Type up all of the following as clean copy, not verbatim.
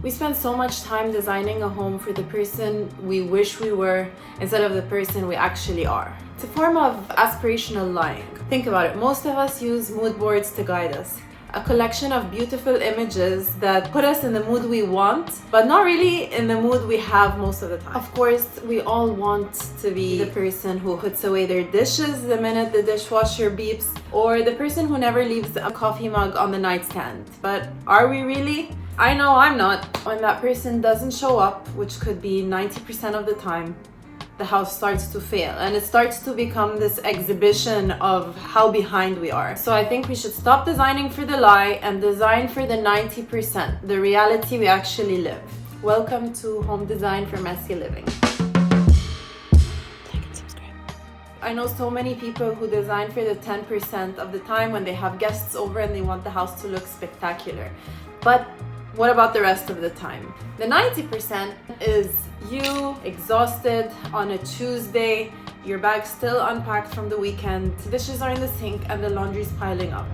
We spend so much time designing a home for the person we wish we were instead of the person we actually are. It's a form of aspirational lying. Think about it. Most of us use mood boards to guide us. A collection of beautiful images that put us in the mood we want, but not really in the mood we have most of the time. Of course, we all want to be the person who puts away their dishes the minute the dishwasher beeps, or the person who never leaves a coffee mug on the nightstand. But are we really? I know I'm not. When that person doesn't show up, which could be 90% of the time, the house starts to fail and it starts to become this exhibition of how behind we are. So I think we should stop designing for the lie and design for the 90%, the reality we actually live. Welcome to Home Design for Messy Living. Like and subscribe. I know so many people who design for the 10% of the time when they have guests over and they want the house to look spectacular. But what about the rest of the time? The 90% is you exhausted on a Tuesday, your bag's still unpacked from the weekend, dishes are in the sink and the laundry's piling up.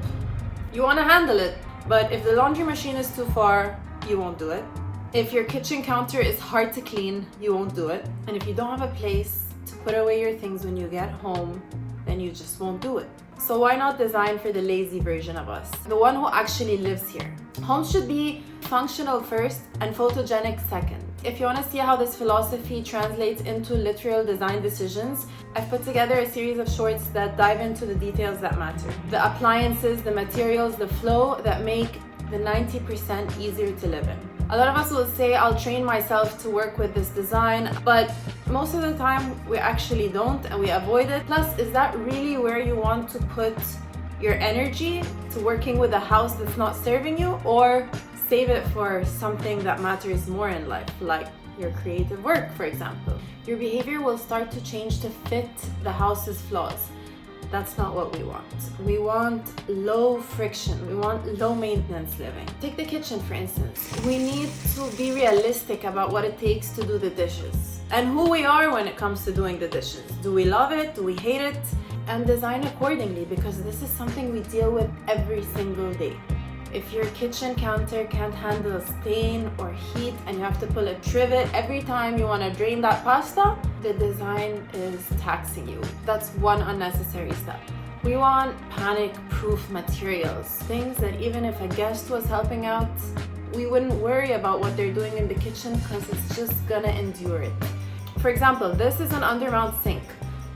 You want to handle it, but if the laundry machine is too far, you won't do it. If your kitchen counter is hard to clean, you won't do it. And if you don't have a place to put away your things when you get home, then you just won't do it. So why not design for the lazy version of us, the one who actually lives here? Homes should be functional first and photogenic second. If you want to see how this philosophy translates into literal design decisions, I've put together a series of shorts that dive into the details that matter. The appliances, the materials, the flow that make the 90% easier to live in. A lot of us will say, I'll train myself to work with this design, but most of the time we actually don't and we avoid it. Plus, is that really where you want to put your energy, to working with a house that's not serving you, or save it for something that matters more in life, like your creative work, for example? Your behavior will start to change to fit the house's flaws. That's not what we want. We want low friction. We want low maintenance living. Take the kitchen, for instance. We need to be realistic about what it takes to do the dishes and who we are when it comes to doing the dishes. Do we love it? Do we hate it? And design accordingly, because this is something we deal with every single day. If your kitchen counter can't handle a stain or heat and you have to pull a trivet every time you want to drain that pasta, the design is taxing you. That's one unnecessary step. We want panic-proof materials, things that even if a guest was helping out, we wouldn't worry about what they're doing in the kitchen because it's just gonna endure it. For example, this is an undermount sink.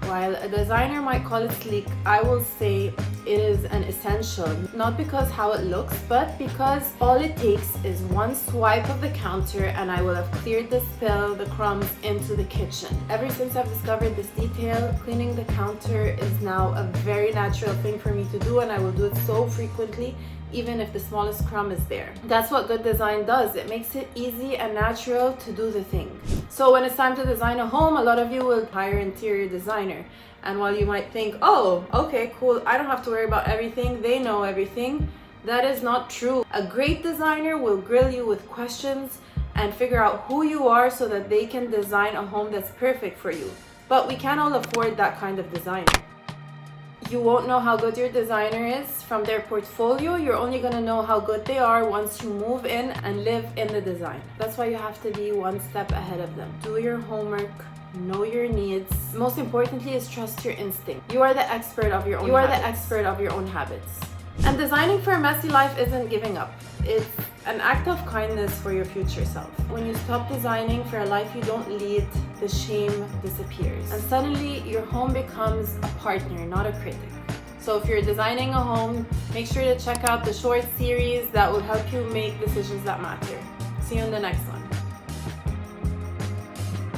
While a designer might call it sleek, I will say it is an essential, not because how it looks, but because all it takes is one swipe of the counter and I will have cleared the spill, the crumbs into the kitchen. Ever since I've discovered this detail, cleaning the counter is now a very natural thing for me to do, and I will do it so frequently, even if the smallest crumb is there. That's what good design does. It makes it easy and natural to do the thing. So when it's time to design a home, a lot of you will hire an interior designer. And while you might think, oh, okay, cool, I don't have to worry about everything, they know everything, that is not true. A great designer will grill you with questions and figure out who you are so that they can design a home that's perfect for you. But we can't all afford that kind of designer. You won't know how good your designer is from their portfolio. You're only gonna know how good they are once you move in and live in the design. That's why you have to be one step ahead of them. Do your homework, know your needs. Most importantly is trust your instinct. You are the expert of your own habits. And designing for a messy life isn't giving up. It's an act of kindness for your future self. When you stop designing for a life you don't lead, the shame disappears. And suddenly your home becomes a partner, not a critic. So if you're designing a home, make sure to check out the short series that will help you make decisions that matter. See you in the next one.